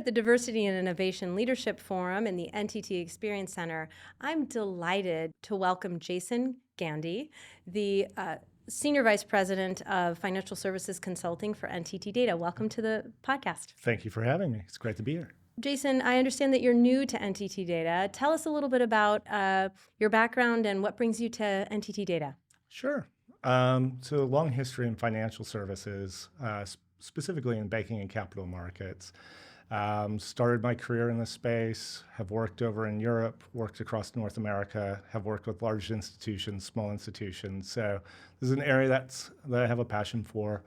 at the Diversity and Innovation Leadership Forum in the NTT Experience Center, I'm delighted to welcome Jason Gandy, the Senior Vice President of Financial Services Consulting for NTT DATA. Welcome to the podcast. Thank you for having me. It's great to be here. Jason, I understand that you're new to NTT DATA. Tell us a little bit about your background and what brings you to NTT DATA. Sure. So a long history in financial services, specifically in banking and capital markets. Started my career in this space, have worked over in Europe, worked across North America, have worked with large institutions, small institutions. So this is an area that I have a passion for.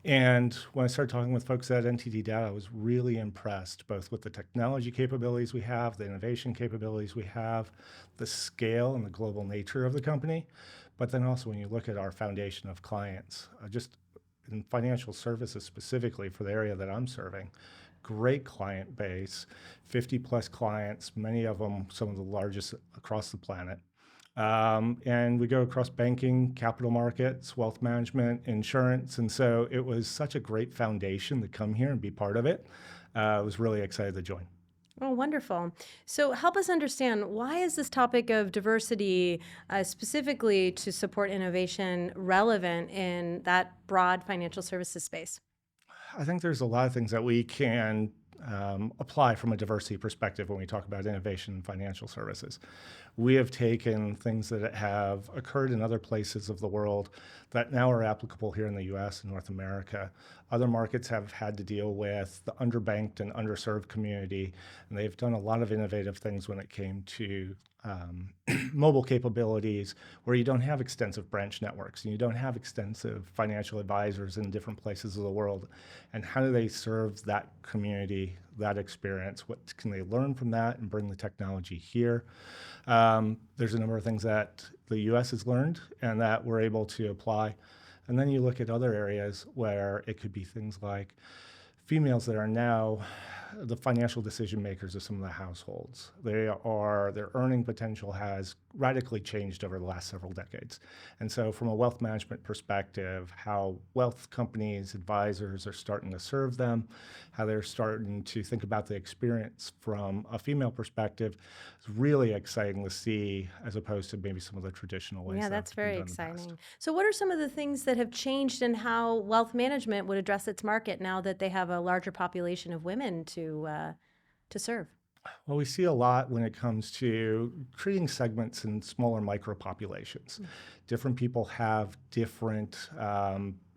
And when I started talking with folks at NTT DATA, I was really impressed both with the technology capabilities we have, the innovation capabilities we have, the scale and the global nature of the company. But then also when you look at our foundation of clients, just in financial services specifically for the area that I'm serving, great client base, 50 plus clients, many of them some of the largest across the planet. And we go across banking, capital markets, wealth management, insurance. And so it was such a great foundation to come here and be part of it. I was really excited to join. Oh, wonderful. So help us understand, why is this topic of diversity, specifically to support innovation, relevant in that broad financial services space? I think there's a lot of things that we can apply from a diversity perspective when we talk about innovation in financial services. We have taken things that have occurred in other places of the world that now are applicable here in the US and North America. Other markets have had to deal with the underbanked and underserved community, and they've done a lot of innovative things when it came to mobile capabilities where you don't have extensive branch networks and you don't have extensive financial advisors in different places of the world. And how do they serve that community, that experience? What can they learn from that and bring the technology here? There's a number of things that the US has learned and that we're able to apply. And then you look at other areas where it could be things like females that are now the financial decision makers of some of the households. Their earning potential has radically changed over the last several decades. And so from a wealth management perspective, how wealth companies, advisors are starting to serve them, how they're starting to think about the experience from a female perspective, is really exciting to see as opposed to maybe some of the traditional ways. Yeah, that's very exciting. So what are some of the things that have changed in how wealth management would address its market now that they have a larger population of women to serve? Well, we see a lot when it comes to creating segments in smaller micro populations. Different people have different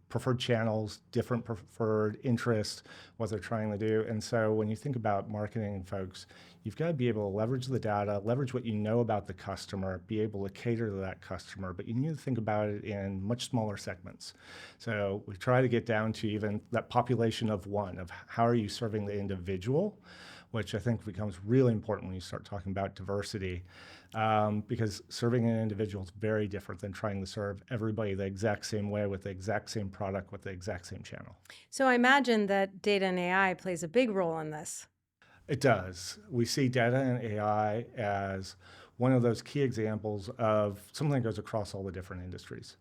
preferred channels, different preferred interests, what they're trying to do. And so when you think about marketing folks, you've got to be able to leverage the data, leverage what you know about the customer, be able to cater to that customer, but you need to think about it in much smaller segments. So we try to get down to even that population of one, of how are you serving the individual, which I think becomes really important when you start talking about diversity, because serving an individual is very different than trying to serve everybody the exact same way with the exact same product with the exact same channel. So I imagine that data and AI plays a big role in this. It does. We see data and AI as one of those key examples of something that goes across all the different industries.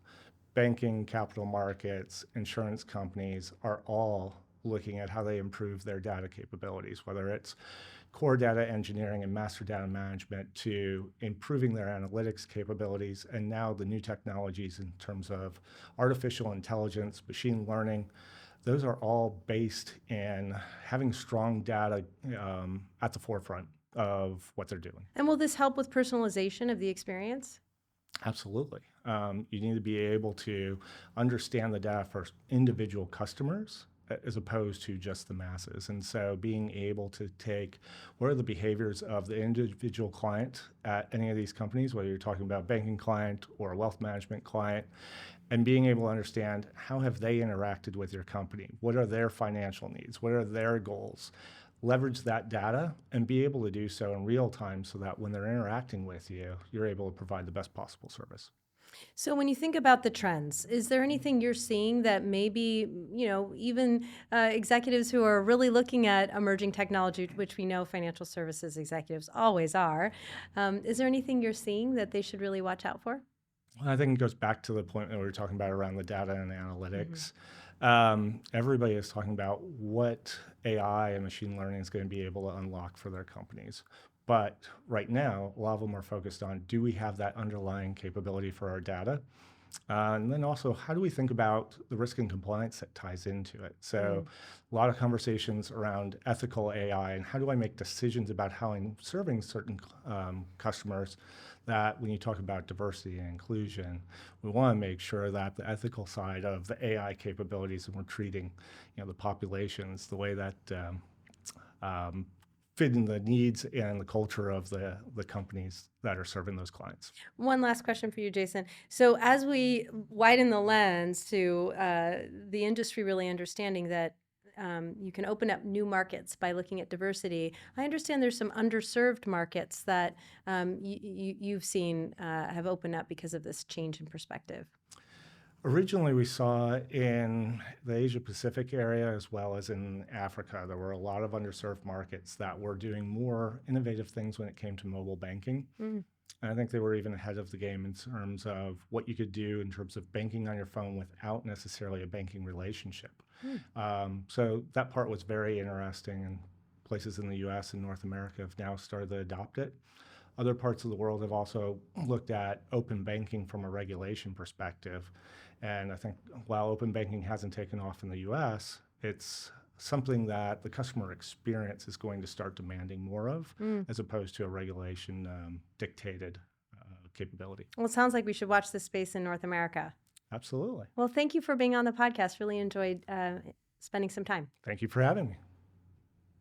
Banking, capital markets, insurance companies are all looking at how they improve their data capabilities, whether it's core data engineering and master data management to improving their analytics capabilities, and now the new technologies in terms of artificial intelligence, machine learning. Those are all based in having strong data at the forefront of what they're doing. And will this help with personalization of the experience? Absolutely. You need to be able to understand the data for individual customers as opposed to just the masses. And so being able to take what are the behaviors of the individual client at any of these companies, whether you're talking about a banking client or a wealth management client, and being able to understand how have they interacted with your company? What are their financial needs? What are their goals? Leverage that data and be able to do so in real time so that when they're interacting with you, you're able to provide the best possible service. So when you think about the trends, is there anything you're seeing that maybe, even executives who are really looking at emerging technology, which we know financial services executives always are, is there anything you're seeing that they should really watch out for? I think it goes back to the point that we were talking about around the data and Hmm. analytics. Everybody is talking about what AI and machine learning is going to be able to unlock for their companies. But right now, a lot of them are focused on, do we have that underlying capability for our data? And then also, how do we think about the risk and compliance that ties into it? So, a lot of conversations around ethical AI and how do I make decisions about how I'm serving certain customers. That when you talk about diversity and inclusion, we want to make sure that the ethical side of the AI capabilities and we're treating, the populations the way that um, fit in the needs and the culture of the companies that are serving those clients. One last question for you, Jason. So, as we widen the lens to the industry really understanding that you can open up new markets by looking at diversity, I understand there's some underserved markets that you've seen have opened up because of this change in perspective. Originally, we saw in the Asia Pacific area as well as in Africa, there were a lot of underserved markets that were doing more innovative things when it came to mobile banking. Mm. And I think they were even ahead of the game in terms of what you could do in terms of banking on your phone without necessarily a banking relationship. Mm. So that part was very interesting, and places in the US and North America have now started to adopt it. Other parts of the world have also looked at open banking from a regulation perspective. And I think while open banking hasn't taken off in the US, it's something that the customer experience is going to start demanding more of, Mm. as opposed to a regulation dictated capability. Well, it sounds like we should watch this space in North America. Absolutely. Well, thank you for being on the podcast. Really enjoyed spending some time. Thank you for having me.